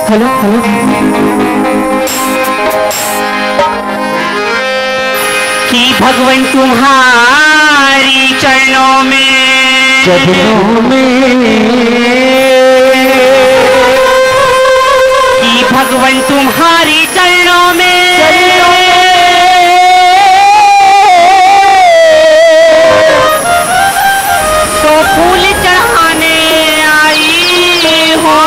Hello कि भगवान तुम्हारी चरणों में कि भगवान तुम्हारी चरणों में तो फूल चढ़ाने आई हो।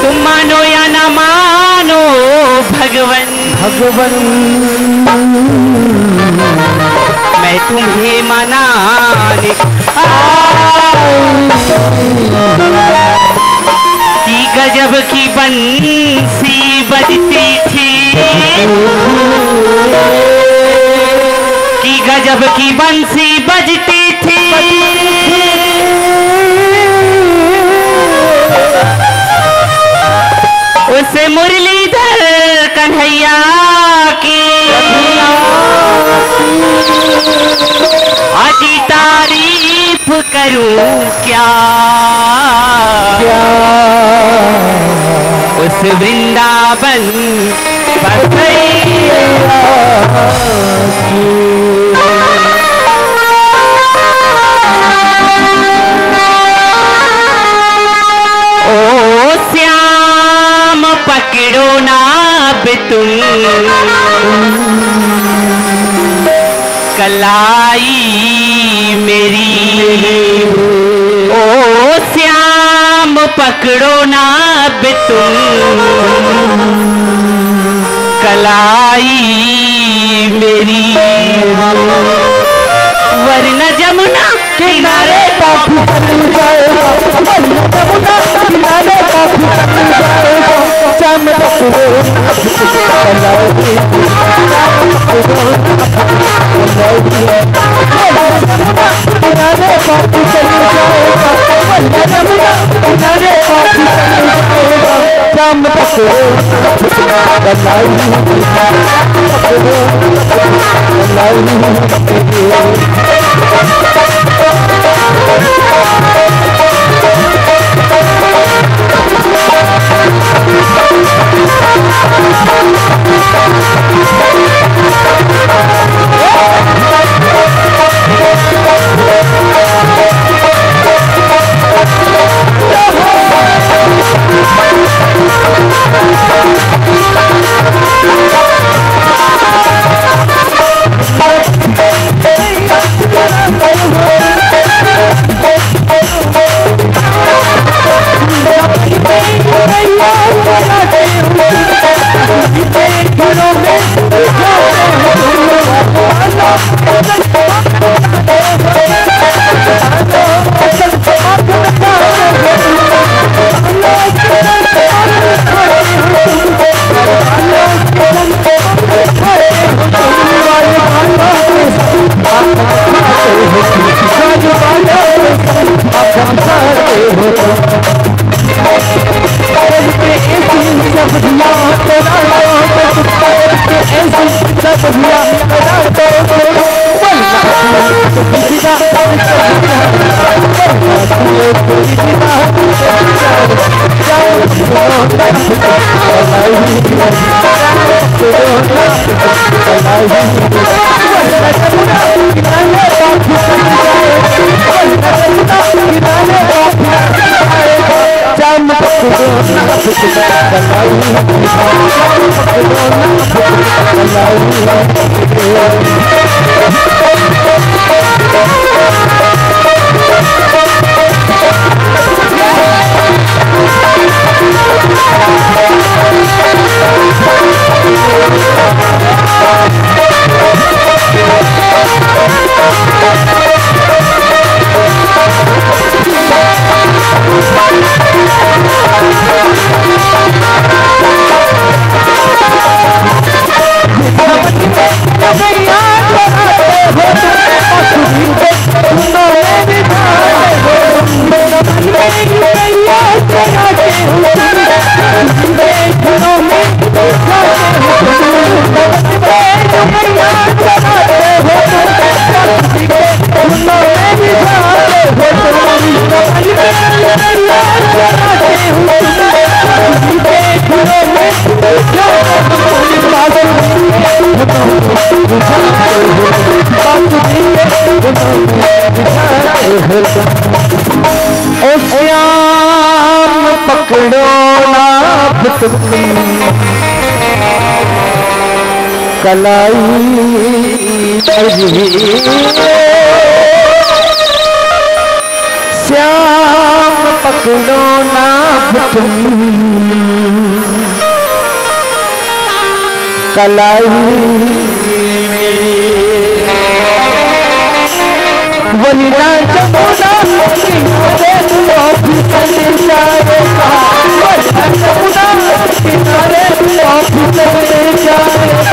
तुम मानो या ना मानो भगवान मैं तुम्हें मनाने की गजब की बंसी बजती थी कि गजब की बंसी बजती थी उसे मुरलीधर कन्हैया की अजी तारीफ करूं क्या उस वृंदावन बसैया ओ श्याम पकड़ो ना तुम कलाई मेरी ओ श्याम पकड़ो ना तुम कलाई मेरी वरना जमुना किनारे Hey, ओ श्याम पकड़ो नाथ तुम कलाई श्याम पकड़ो नाथ तुम कलाई वही ना जमुना किनारे ऑफिस चले जाएगा वही ना जमुना किनारे ऑफिस चले जाएगा